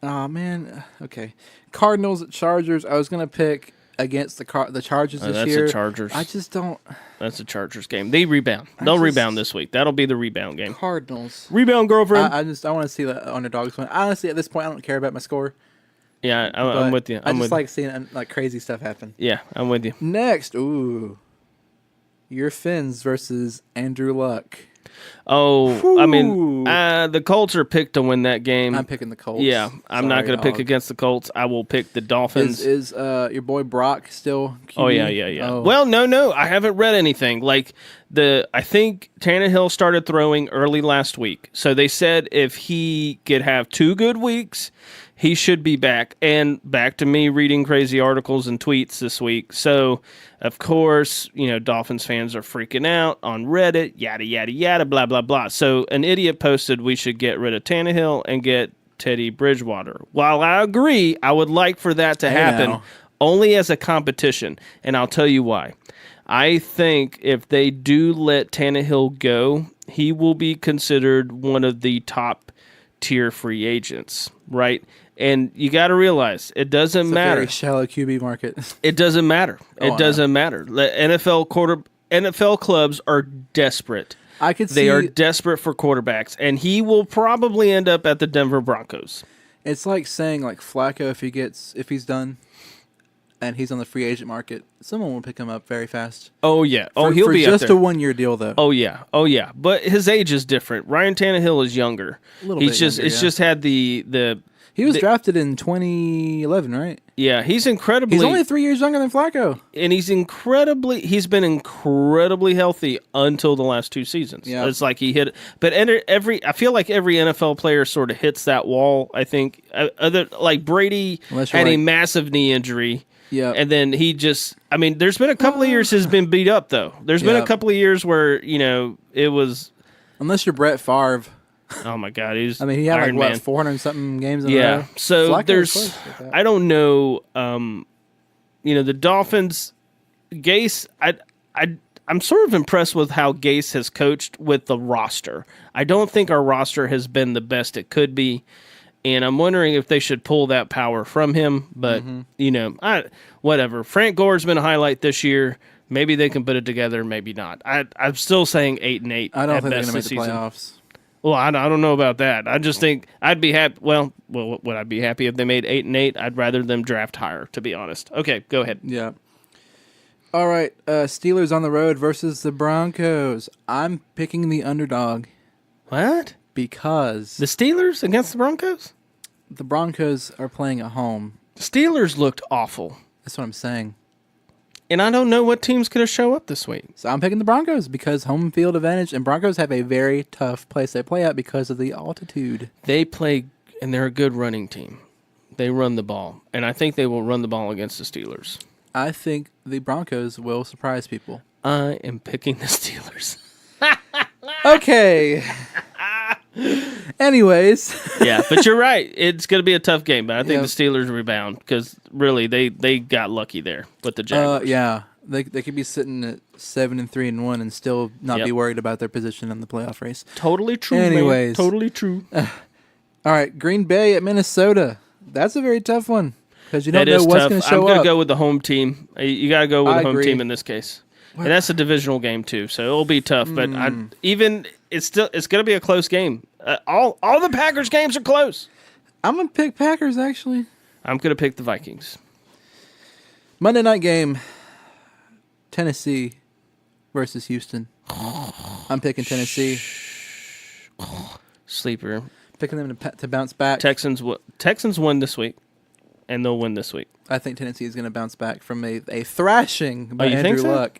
oh man, okay. Cardinals at Chargers. I was gonna pick against the Chargers this year. That's the Chargers. I just don't. That's a Chargers game. They rebound. They'll rebound this week. That'll be the rebound game. Cardinals. Rebound, girlfriend. I want to see the underdogs win. Honestly, at this point, I don't care about my score. Yeah, I'm with you. I just like seeing like crazy stuff happen. Yeah, I'm with you. Next, your Finns versus Andrew Luck. Oh, I mean, the Colts are picked to win that game. I'm picking the Colts. Yeah, I'm not going to pick against the Colts. I will pick the Dolphins. Is your boy Brock still QB? Oh, yeah. Oh. Well, no. I haven't read anything. Like, I think Tannehill started throwing early last week. So they said if he could have 2 good weeks, he should be back. And back to me reading crazy articles and tweets this week. So, of course, Dolphins fans are freaking out on Reddit, yada, yada, yada, blah, blah, blah. So an idiot posted we should get rid of Tannehill and get Teddy Bridgewater. While I agree, I would like for that to happen only as a competition. And I'll tell you why. I think if they do let Tannehill go, he will be considered one of the top tier free agents, right? And you got to realize it doesn't matter. Very shallow QB market. It doesn't matter. It doesn't matter. The NFL clubs are desperate. They are desperate for quarterbacks, and he will probably end up at the Denver Broncos. It's like saying like Flacco if he's done, and he's on the free agent market, someone will pick him up very fast. Oh yeah. He'll be just up there. a 1-year deal though. Oh yeah. But his age is different. Ryan Tannehill is younger. A little bit younger, just had the. He was drafted in 2011, right? Yeah, he's incredibly. He's only 3 years younger than Flacco, and he's been incredibly healthy until the last 2 seasons. Yeah, it's like he hit. But I feel like every NFL player sort of hits that wall. I think like Brady had a massive knee injury. Yeah, and then he just. I mean, there's been a couple of years he's been beat up though. There's been a couple of years where it was. Unless you're Brett Favre. Oh my God, he had Iron Man. 400 something games in a row. So I don't know. The Dolphins, Gase. I'm sort of impressed with how Gase has coached with the roster. I don't think our roster has been the best it could be, and I'm wondering if they should pull that power from him. But whatever. Frank Gore's been a highlight this year. Maybe they can put it together. Maybe not. I'm still saying 8-8. I don't think they're going to make the playoffs. Well, I don't know about that. I just think I'd be happy. Well, would I be happy if they made 8-8? I'd rather them draft higher, to be honest. Okay, go ahead. Yeah. All right, Steelers on the road versus the Broncos. I'm picking the underdog. What? Because the Steelers against the Broncos? The Broncos are playing at home. Steelers looked awful. That's what I'm saying. And I don't know what team's going to show up this week. So I'm picking the Broncos because home field advantage, and Broncos have a very tough place they play at because of the altitude. They play, and they're a good running team. They run the ball, and I think they will run the ball against the Steelers. I think the Broncos will surprise people. I am picking the Steelers. Okay. Anyways. Yeah, but you're right. It's going to be a tough game, but I think the Steelers rebound because really they got lucky there with the Jaguars. Yeah, they could be sitting at 7-3-1 and still not be worried about their position in the playoff race. Totally true. Anyways, man. Totally true. All right, Green Bay at Minnesota. That's a very tough one because you don't know what's going to show up. I'm going to go with the home team. You got to go with the home team in this case. And that's a divisional game too, so it'll be tough. But it's going to be a close game. All the Packers games are close. I'm going to pick Packers, actually. I'm going to pick the Vikings. Monday night game, Tennessee versus Houston. I'm picking Tennessee. Sleeper. Picking them to bounce back. Texans won this week. and they'll win this week. I think Tennessee is going to bounce back from a thrashing by Andrew think so? Luck.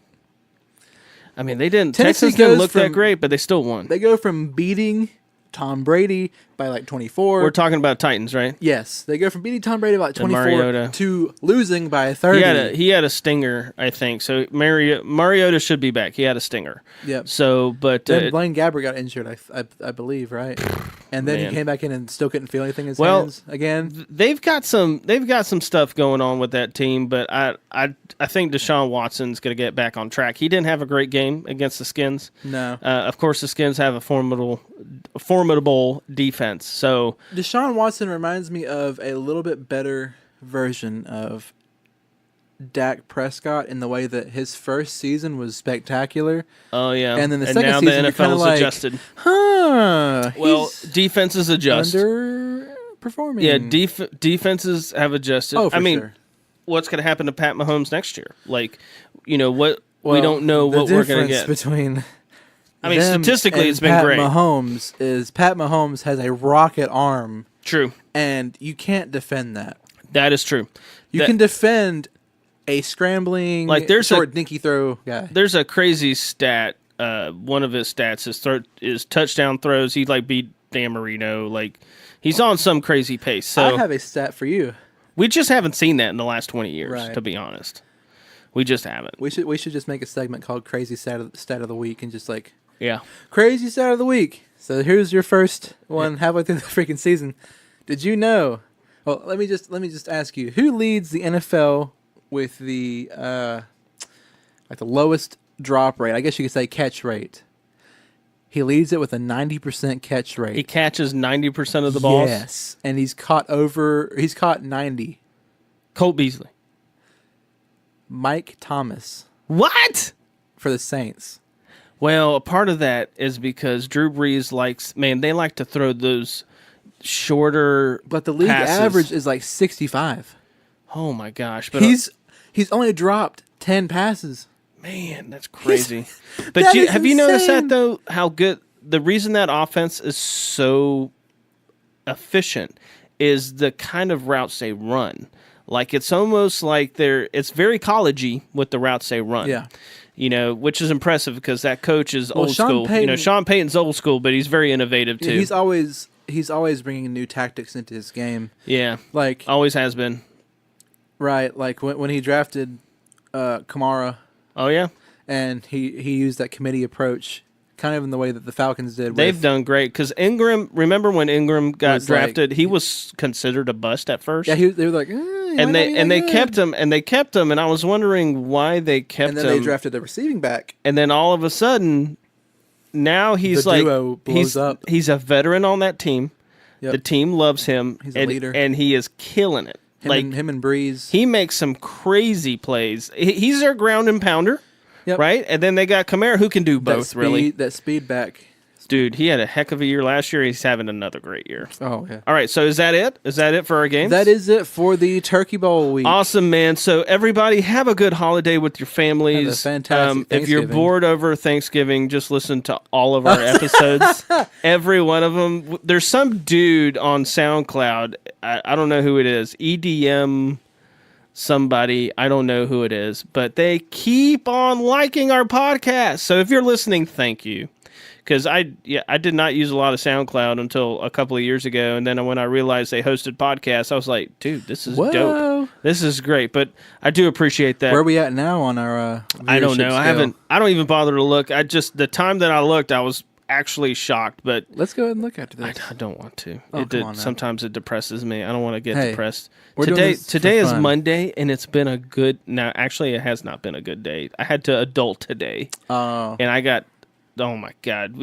I mean, they didn't. Tennessee Texas didn't look goes that great, but they still won. They go from beating Tom Brady by like 24. We're talking about Titans, right? Yes, they go from beating Tom Brady by like 24 Mariota. to losing by 30. He had a stinger, I think. So Mariota should be back. He had a stinger. Yep. So, but then Blaine Gabbert got injured, I believe, right? And then he came back in and still couldn't feel anything in his hands again. They've got some stuff going on with that team, but I think Deshaun Watson's going to get back on track. He didn't have a great game against the Skins. No. Of course, the Skins have a formidable defense. So Deshaun Watson reminds me of a little bit better version of Dak Prescott in the way that his first season was spectacular. Oh yeah, and then the second season now the NFL is adjusted. Well, defenses adjust. Underperforming. Yeah, defenses have adjusted. Oh, for sure. What's going to happen to Pat Mahomes next year? Like, what we don't know what we're going to get between. Statistically, it's been great. Pat Mahomes has a rocket arm. True, and you can't defend that. That is true. You can defend a scrambling, short, dinky throw guy. There's a crazy stat. One of his stats is touchdown throws. He beat Dan Marino. Like, he's on some crazy pace. So I have a stat for you. We just haven't seen that in the last 20 years, right. To be honest. We just haven't. We should just make a segment called Crazy Stat of the Week and just Crazy Stat of the Week. So here's your first one halfway through the freaking season. Did you know? Well, let me just ask you, who leads the NFL with the the lowest drop rate? I guess you could say catch rate. He leads it with a 90% catch rate. He catches 90% of the balls? Yes. And he's caught 90. Colt Beasley. Mike Thomas. What? For the Saints. Well, a part of that is because Drew Brees they like to throw those shorter But the league passes. average is like 65. Oh my gosh. But he's only dropped 10 passes. Man, that's crazy. But have you noticed that, though, how good the reason that offense is so efficient is the kind of routes they run. Like, it's almost like it's very college-y with the routes they run. Yeah. Which is impressive because that coach is old school. Sean Payton's old school, but he's very innovative, too. Yeah, he's always bringing new tactics into his game. Yeah. Like, always has been. Right. Like, when he drafted Kamara. Oh, yeah? And he used that committee approach kind of in the way that the Falcons did. They've done great because Ingram, remember when Ingram got drafted? He was considered a bust at first. Yeah, they were like, they kept him, and I was wondering why they kept him. And then they drafted the receiving back. And then all of a sudden, now he's the duo blows up. He's a veteran on that team. Yep. The team loves him. He's a leader. And he is killing it. Him and Breeze. He makes some crazy plays. He's their ground and pounder, right? And then they got Kamara, who can do both, really. That speed back. Dude, he had a heck of a year last year. He's having another great year. Oh, yeah. All right, so is that it? Is that it for our games? That is it for the Turkey Bowl week. Awesome, man. So everybody have a good holiday with your families. Have a fantastic If you're bored over Thanksgiving, just listen to all of our episodes. Every one of them. There's some dude on SoundCloud. I don't know who it is. EDM somebody. I don't know who it is. But they keep on liking our podcast. So if you're listening, thank you. Because I did not use a lot of SoundCloud until a couple of years ago, and then when I realized they hosted podcasts, I was like, "Dude, this is dope. This is great." But I do appreciate that. Where are we at now on our? I don't know. Scale? I don't even bother to look. The time that I looked, I was actually shocked. But let's go ahead and look after this. I don't want to. Sometimes it depresses me. I don't want to get depressed. Today is Monday, and it's been a good. Now, actually, it has not been a good day. I had to adult today. Oh. And I got. Oh my God!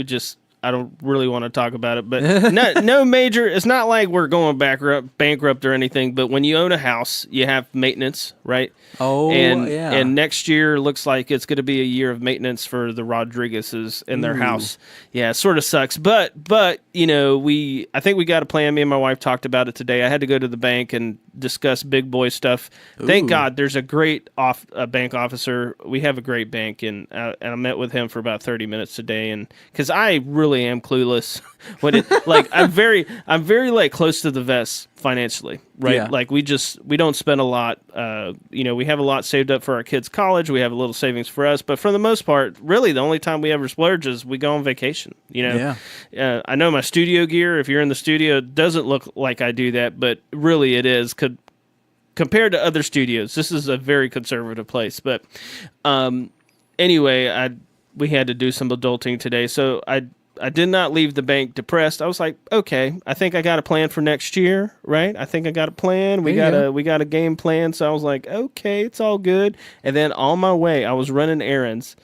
I don't really want to talk about it, but no major. It's not like we're going bankrupt or anything. But when you own a house, you have maintenance, right? Oh, yeah. And next year looks like it's going to be a year of maintenance for the Rodriguezes in their house. Yeah, it sort of sucks, but I think we got a plan. Me and my wife talked about it today. I had to go to the bank and discuss big boy stuff. Thank God there's a great bank officer. We have a great bank, and I met with him for about 30 minutes today, and because I really really am clueless when it like I'm very like close to the vest financially, right? Yeah. Like we don't spend a lot. We have a lot saved up for our kids' college. We have a little savings for us, but for the most part, really the only time we ever splurge is we go on vacation. I know my studio gear. If you're in the studio, it doesn't look like I do that, but really it is. Compared to other studios, this is a very conservative place. But anyway, we had to do some adulting today, so I did not leave the bank depressed. I was like, okay, I think I got a plan for next year, right? I think I got a plan. We got a game plan. So I was like, okay, it's all good. And then on my way, I was running errands.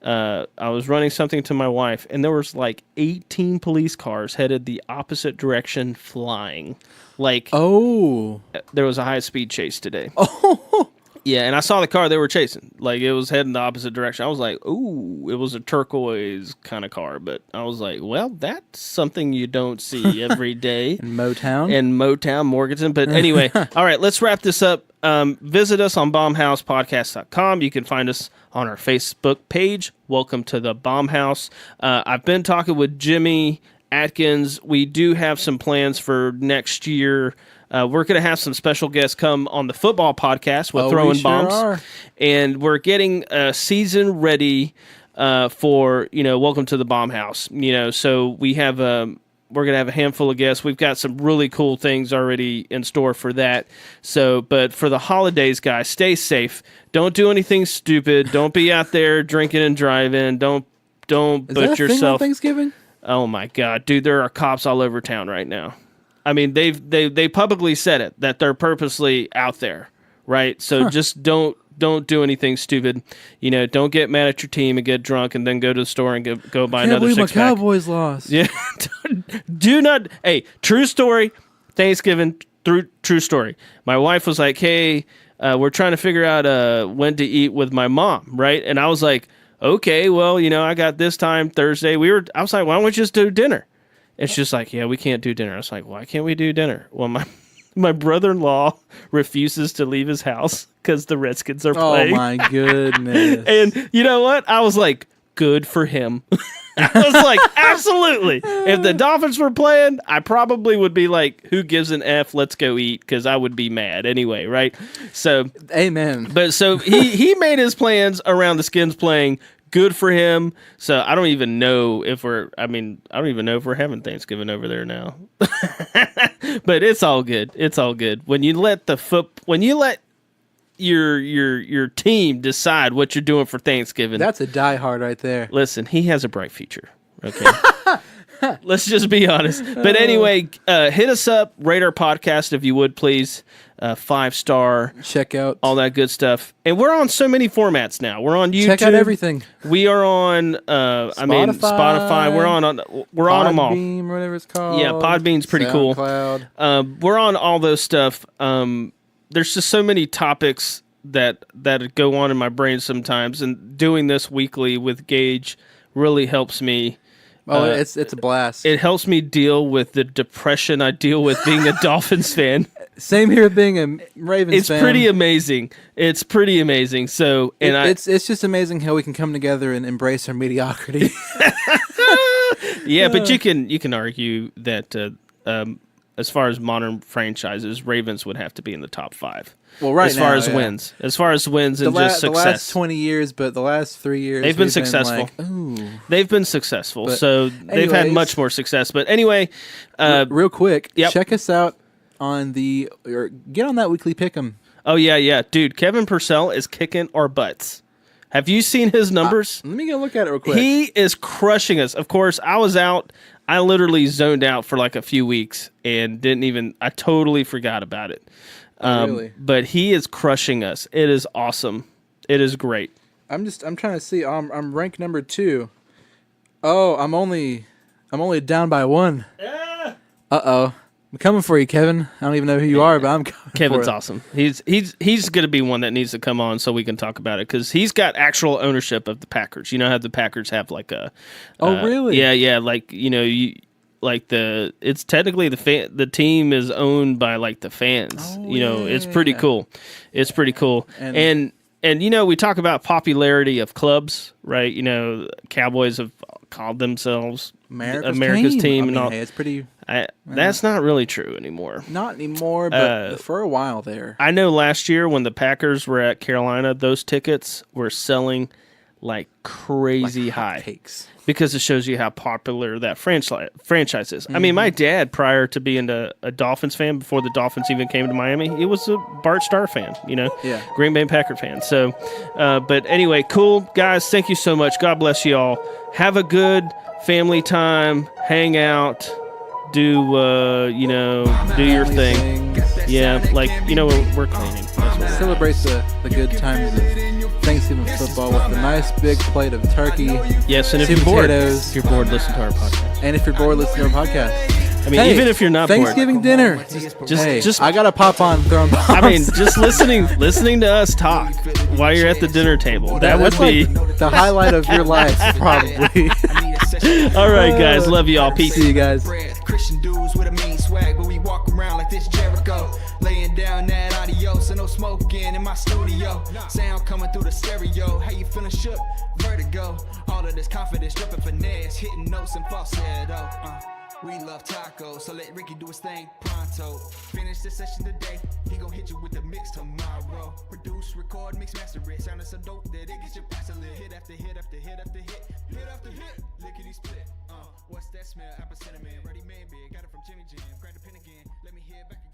I was running something to my wife, and there was like 18 police cars headed the opposite direction, flying. Like, there was a high-speed chase today. Oh. Yeah, and I saw the car they were chasing. Like, it was heading the opposite direction. I was like, ooh, it was a turquoise kind of car. But I was like, well, that's something you don't see every day. In Motown? In Motown, Morganton. But anyway, all right, let's wrap this up. Visit us on bombhousepodcast.com. You can find us on our Facebook page. Welcome to the Bomb House. I've been talking with Jimmy Atkins. We do have some plans for next year. We're going to have some special guests come on the football podcast with Throwing Bombs. And we're getting a season ready for, Welcome to the Bomb House. So we have we're going to have a handful of guests. We've got some really cool things already in store for that. So, but for the holidays, guys, stay safe. Don't do anything stupid. Don't be out there drinking and driving. Don't put yourself. Thing on Thanksgiving? Oh my God, dude! There are cops all over town right now. I mean, they publicly said it that they're purposely out there, right? So just don't do anything stupid. Don't get mad at your team and get drunk and then go to the store and go buy another six-pack. I can't believe my Cowboys lost. Yeah, do not. Hey, true story. Thanksgiving, true story. My wife was like, "Hey, we're trying to figure out when to eat with my mom," right? And I was like, "Okay, well, I got this time Thursday." I was like, "Why don't we just do dinner?" And she's just like, "Yeah, we can't do dinner." I was like, "Why can't we do dinner?" Well, my brother-in-law refuses to leave his house because the Redskins are playing. Oh, my goodness. And you know what? I was like, good for him. I was like, absolutely. If the Dolphins were playing, I probably would be like, who gives an F? Let's go eat, because I would be mad anyway, right? So, amen. But so he made his plans around the Skins playing. Good for him. So I don't even know if we're having Thanksgiving over there now. But it's all good. It's all good. When you let your team decide what you're doing for Thanksgiving. That's a diehard right there. Listen, he has a bright future. Okay. Let's just be honest. But anyway, hit us up, rate our podcast if you would, please. 5-star. Check out all that good stuff. And we're on so many formats now. We're on YouTube. Check out everything. We are on Spotify. We're on them all. Podbean, whatever it's called. Yeah, Podbean's pretty cool. We're on all those stuff. There's just so many topics that go on in my brain sometimes, and doing this weekly with Gage really helps me. Oh, it's a blast. It helps me deal with the depression I deal with being a Dolphins fan. Same here, being a Ravens fan. It's pretty amazing. It's pretty amazing. So, it's just amazing how we can come together and embrace our mediocrity. Yeah, but you can argue that as far as modern franchises, Ravens would have to be in the top 5. Well, right now, as far as wins and just success. The last 20 years, but the last 3 years they've been successful. They've been successful, so they've had much more success. But anyway, real quick, check us out on get on that weekly pick'em. Oh yeah, dude, Kevin Purcell is kicking our butts. Have you seen his numbers? Let me go look at it real quick. He is crushing us. Of course, I was out. I literally zoned out for like a few weeks and I totally forgot about it. Really? But he is crushing us. It is awesome. It is great. I'm trying to see. I'm ranked number 2. Oh, I'm only down by 1. Yeah. Uh-oh. I'm coming for you, Kevin. I don't even know who you are, but I'm coming. Kevin's awesome. He's going to be one that needs to come on so we can talk about it, because he's got actual ownership of the Packers. You know how the Packers have like a. Oh, really? Yeah. Like it's technically the team is owned by like the fans. Oh, it's pretty cool. It's pretty cool. And we talk about popularity of clubs, right? Cowboys have called themselves America's team. and all. Hey, it's pretty. That's not really true anymore. Not anymore, but for a while there. I know last year when the Packers were at Carolina, those tickets were selling like crazy high. Cakes. Because it shows you how popular that franchise is. I mean, my dad, prior to being a Dolphins fan, before the Dolphins even came to Miami, he was a Bart Starr fan, Yeah. Green Bay Packer fan. So, but anyway, cool. Guys, thank you so much. God bless you all. Have a good family time. Hang out. Do your thing. Yeah, we're cleaning. Celebrate the good times of Thanksgiving football with a nice big plate of turkey. Yes, and if you're bored, listen to our podcast. And if you're bored, listen to our podcast. I mean, even if you're not Thanksgiving bored, dinner. Just I gotta pop on throwing bombs. I mean, just listening to us talk while you're at the dinner table. That would be like the highlight of your life, probably. All right, guys. Love you all. Peace. See you guys. Christian dudes with a mean swag, but we walk around like this Jericho. Laying down that adios and no smoking in my studio. Sound coming through the stereo. How you feeling shook? Vertigo. All of this confidence, dripping finesse, hitting notes and falsetto. We love tacos, so let Ricky do his thing pronto. Finish this session today, he gon' hit you with the mix tomorrow. Produce, record, mix, master it. Sounding so dope that it gets your pastor lit. Hit after hit after hit after hit. Hit after hit, lickety split. What's that smell? Apple cinnamon, ready made big. Got it from Jimmy Jam. Grab the pen again, let me hear it back again.